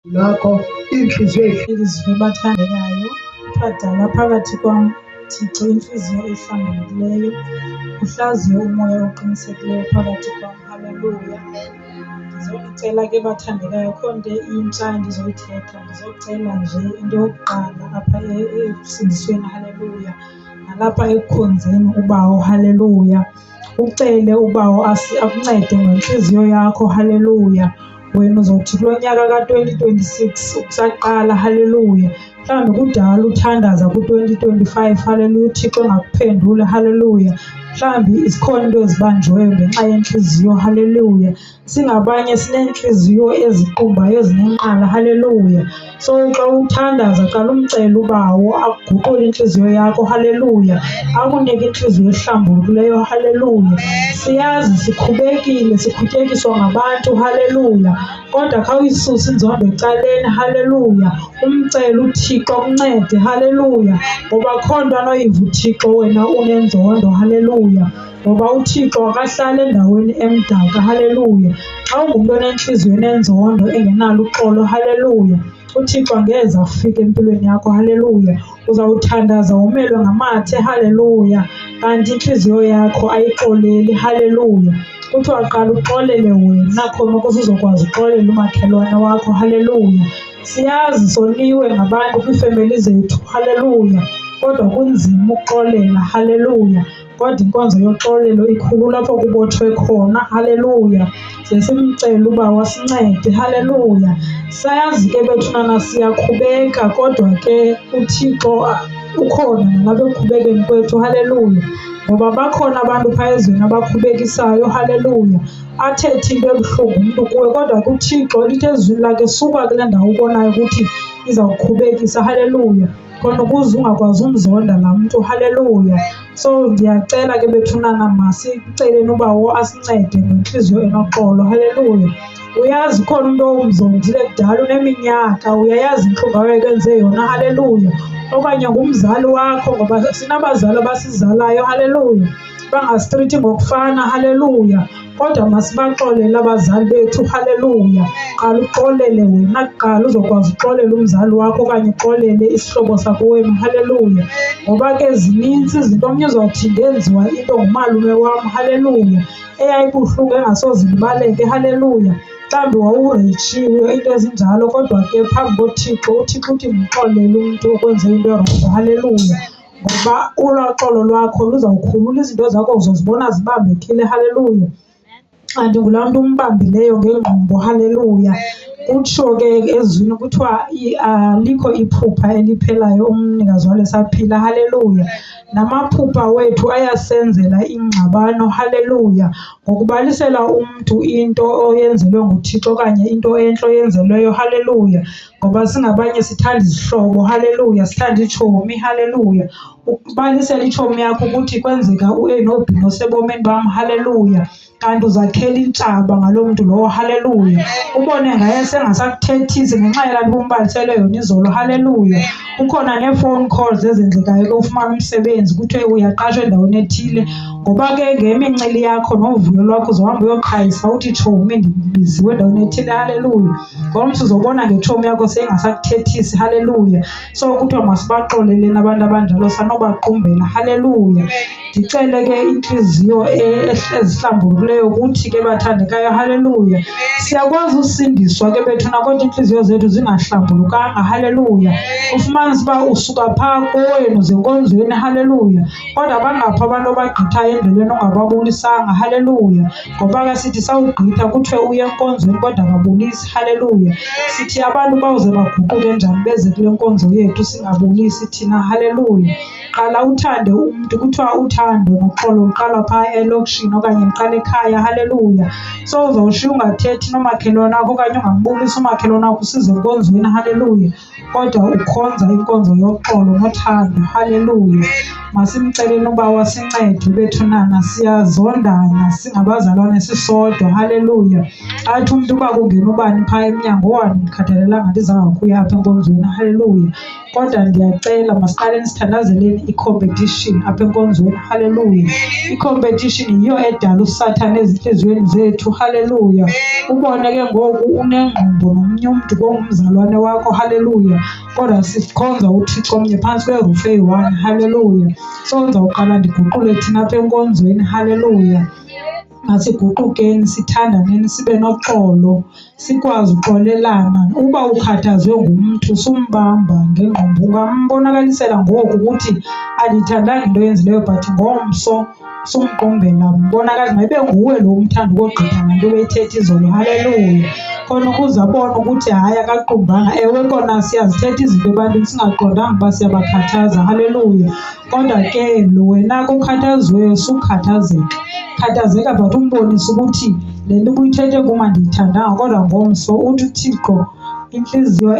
lakho inhliziyo izizwe bathandekayo, badala phakathi kwam, Thixo, intliziyo ehlambulukileyo, uhlaziye umoya oqinisekileyo phakathi kwam. Haleluya. Ndizonicela ke bathandekayo, akho nto intsha endizoyithetha, ndizocela nje into yokuqala apha ekusindisweni. Haleluya. Nalapha ekukhonzeni uBawo. Haleluya. Ucele uBawo akuncede ngentliziyo yakho. Haleluya. Wena uzothi kulo nyaka ka-2026 ukusaqala. Haleluya. Mhlawumbi kudala uthandaza ku-2025. Haleluya. uThixo engakuphenduli. Haleluya. Mhlawumbi zikhona into ezibanjiweyo ngenxa yentliziyo. Haleluya. Singabanye sineentliziyo eziqumbayo ezinenqala. Haleluya. So xa uthandaza qala umcela uBawo akuguqule intliziyo yakho. Haleluya. akunike intliziyo ehlambulukileyo. Haleluya. Siyazi sikhubekile, sikhutyekiswa ngabantu. Haleluya. Kodwa khawuyisuse inzondo ecaleni. Haleluya. Umcele uThixo akuncede. Haleluya. Ngoba akho nto anoyiva uThixo wena unenzondo. Haleluya. Ngoba uThixo akahlali endaweni emdaka. Haleluya. Xa ungumntu onentliziyo enenzondo engenalo uxolo. Haleluya. uThixo angeze afike empilweni yakho. Haleluya. Uzawuthandaza womelwe ngamathe. Haleluya. Kanti intliziyo yakho ayixoleli. Haleluya. Kuthiwa qala uxolele wena khona ukuze uzokwazi uxolela umakhelwane wakho. Haleluya. Siyazi soniwe ngabantu kwiifemeli zethu. Haleluya. Kodwa kunzima ukuxolela. Haleluya. Kodwa inkonzo yoxolelo ikhulu lapho kubotshwe khona. Haleluya. Ze simcele uba wasincede. Haleluya. Sayazi ke bethunana siyakhubeka, kodwa ke uThixo ukhona nalapha ekukhubekeni kwethu. Haleluya. Ngoba bakhona abantu phaa ezweni abakhubekisayo. Haleluya. Athethe into ebuhlungu umntu kuwe, kodwa kuThixo lithi ezwini lakhe, suka kule ndawo ubonayo ukuthi izawukhubekisa. Haleluya. Khona ukuze ungakwazi umzonda laa mntu. Haleluya. So ndiyacela ke bethunana masiceleni uBawo asincede ngentliziyo enoxolo. Haleluya. Uyazi khona umntu owumzondile kudala uneminyaka, uyayazi intlungu awayekwenze yona. Haleluya. Okanye ngumzali wakho, ngoba sinabazali abasizalayo. Haleluya. Bangasitrithi ngokufana. Haleluya. Kodwa masibaxolele abazali bethu. Haleluya. Qala uxolele wena kuqala uzokwazi uxolela umzali wakho okanye uxolele isihlobo sakho wenu. Haleluya. Ngoba ke zinintsi izinto, omnye uzawuthi ndenziwa into ngumalume wam. Haleluya. Eyayibuhlungu engasoze ilibaleke. Haleluya. Mhlawumbi wawureyitshiwe, into ezinjalo, kodwa ke phambi koThixo uThixo uthi mxolele umntu okwenze into erongo. Haleluya. Ngoba ulwaa xolo lwakho luzawukhulula izinto zakho uzozibona zibambekile. Haleluya. Kanti ngulaa mntu umbambileyo ngengqondo. Haleluya. Kutsho ke ezwini kuthiwa alikho iphupha eliphelayo umnikazi walo esaphila. Haleluya. Namaphupha wethu ayasenzela ingxabano. Haleluya. Ngokubalisela umntu into oyenzelwe nguThixo okanye into entle oyenzelweyo. Haleluya. Ngoba singabanye sithanda izihlobo. Haleluya. Sithanda itshomi. Haleluya. Ukubalisela itshomi yakho ukuthi kwenzeka u-A no-B nosebomini bam. Haleluya. Kanti uzakhela intshaba ngaloo mntu lowo. Haleluya. Ubone ngaye sengasakuthethisi ngenxa yalaa nto umbalisele yona izolo. Haleluya. Kukhona nee-phone calls ezenzekayo ke ufumana umsebenzi kuthiwe uyaqashwa endaweni ethile. Ngoba ke ngemincili yakho novuyo lwakho uzohamba uyoqhayisa uthi tshomi ndibiziwe endaweni ethile. Haleluya. Ngomso uzobona ngetshomi yakho seyingasakuthethisi. Haleluya. So kuthiwa masibaxoleleni abantu abanjalo sanobaqumbela. Haleluya. Ndicele ke intliziyo ezihlambulukileyo kuthi ke bathandekayo. Haleluya. Siyakwazi usindiswa ke bethuna, kodwa iintliziyo zethu zingahlambulukanga. Haleluya. Ufumanise uba usuka phaa kowenu zenkonzweni. Haleluya. Kodwa bangapha abantu abagqithayo endleleni ongababulisanga. Haleluya. Ngoba ke sithi sawugqitha kuthiwe uye enkonzweni kodwa akabulisi. Haleluya. Sithi abantu bawuze baguquke njani beze kule nkonzo yethu singabulisi thina. Haleluya. Qala uthande umntu. Kuthiwa uthando noxolo luqala phaa elokishini okanye luqala ekhaya. Haleluya. So uzawushiya ungathethi nomakhelwane wakho okanye ungambulisi umakhelwane wakho usize enkonzweni. Haleluya. Kodwa ukhonza inkonzo yoxolo nothando. Haleluya. Masimceleni uba wasincede bethunana, siyazondana singabazalwane sisodwa. Haleluya. Athi umntu uba kungena ubani phaa emnyango, ndikhathalelanga ndizawakuyapha enkonzweni. Haleluya. Kodwa ndiyacela masiqaleni sithandazeleni ekuthini i-competition apha enkonzweni. Haleluya. I-competition yiyo edala uSathane ezinhliziyweni zethu. Haleluya. Ubone ke ngoku unengqondo nomnye umntu kongumzalwane wakho. Haleluya. Kodwa sikhonza uThixo omnye phantsi kwerufu eyi-one. Haleluya. So ndizawuqala ndiguqule thina apha enkonzweni. Haleluya. Masiguqukeni, sithandaneni, sibe noxolo, sikwazi uxolelana. Uba ukhathazwe ngumntu sumbamba ngengqondo, ungambonakalisela ngoku ukuthi andiyithandanga into yenzileyo but ngomso sumqumbela, mbonakalisa mayibe nguwe lo umthanda ukogqitha nganto beyithetha izolo. Haleluya. Khona ukuze abone ukuthi hayi akaqumbanga. Ewe kona siyazithetha izinto ebantwini singaqondanga uba siyabakhathaza. Haleluya. Kodwa ke lo wena kokhathaziweyo sukhathazeka. Khathazeka but umbonise ukuthi le nto ubuyithethe kum andiyithandanga, kodwa ngomso uthi uThixo inhliziyo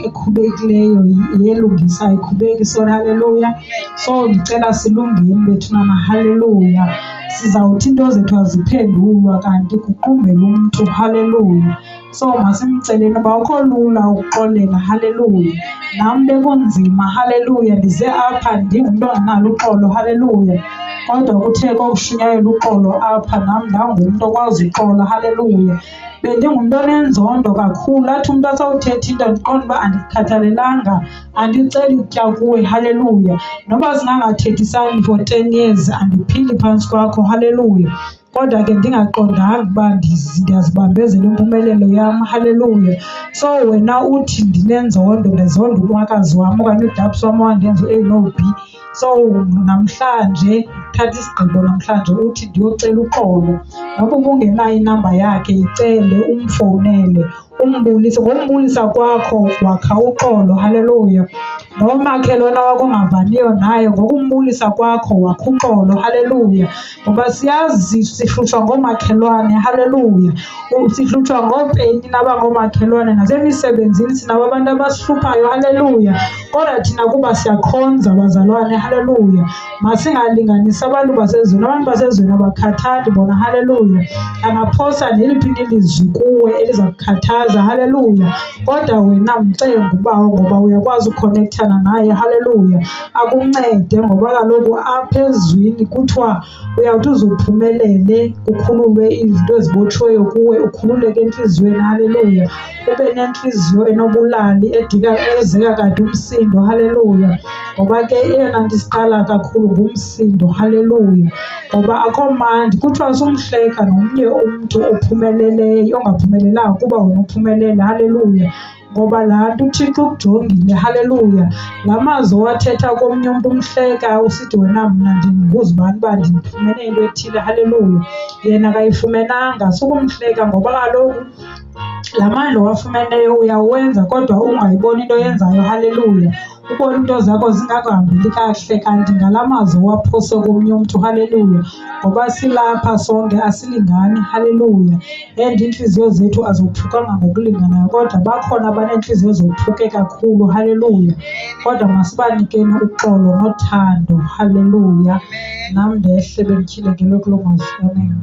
ekhubekileyo yelungisa ayikhubeki. So haleluya. So ndicela silungeni bethunana. Haleluya. Sizawuthi into zethu aziphendulwa kanti kuqumbele umntu. Haleluya. So masimceleni uba akho lula ukuxolela. Haleluya. Nam bekunzima. Haleluya. Ndize apha ndingumntu ongenalo uxolo. Haleluya. Kodwa kuthe kokushunyayela uxolo apha nam ndangumntu okwazi uxola. Haleluya. Bendingumntu onenzondo kakhulu, athi umntu asawuthetha into ndiqonda uba andikhathalelanga, andiceli kutya kuwe. Haleluya. Noba singangathethisani for 10 years andiphili phantsi kwakho. Haleluya. Kodwa ke ndingaqondanga uba ndiyazibambezela impumelelo yam. Haleluya. So wena uthi ndinenzondo, ndezonda umakazi wam okanye udabs wam wandenza u-A no B. So namhlanje uthatha isigqibo namhlanje uthi ndiyocela uxolo. Noba ubungenayo inamba yakhe yicele, umfowunele, umbulise. Ngokumbulisa kwakho wakha uxolo. Haleluya. Nomakhelwane wakho ongavaniyo naye, ngokumbulisa kwakho wakha uxolo. Haleluya. Ngoba siyazi sihlutshwa ngoomakhelwane. Haleluya. Sihlutshwa ngoopeni nabangoomakhelwane, nasemisebenzini sinabo abantu abasihluphayo. Haleluya. Kodwa thina kuba siyakhonza bazalwane. Haleluya. Masingalinganisi abantu basezweni. Abantu basezweni abakhathali bona. Haleluya. Angaphosa neliphi ilizwi kuwe eliza kukhathaza. Haleluya. Kodwa wena mcenga ubawo ngoba uyakwazi ukukhonektana naye. Haleluya. Akuncede ngoba kaloku apha ezwini kuthiwa uyawuthi uzuphumelele, kukhululwe izinto ezibotshiweyo kuwe, ukhululeke entliziyweni. Haleluya. Ube nenhliziyo enobulali ezeka kade umsindo. Haleluya. Ngoba ke eyona nto isiqala kakhulu ngumsindo. Haleluya. Ngoba akho mandi kuthiwa sumhleka nomnye umntu ophumeleleyo ongaphumelelanga kuba wena uphumelele. Haleluya. Ngoba laa nto uThixo ukujongile. Haleluya. La mazwi owathetha komnye umntu umhleka usithi wena mna ndinguzibani uba ndifumene into ethile. Haleluya. Yena akayifumenanga, sukumhleka ngoba kaloku la mandla owafumeneyo uyawenza kodwa ungayiboni into yenzayo. Haleluya. Ubona into zakho zingakahambeli kahle kanti ngala mazwi owaphose komnye umntu. Haleluya. Ngoba silapha sonke asilingani. Haleluya. And iintliziyo zethu azophukanga ngokulinganayo, kodwa bakhona abaneentliziyo zophuke kakhulu. Haleluya. Kodwa masibanikeni uxolo nothando. Haleluya. Nam ndehle bendityhilekelwe kuloo mazwi. Amen.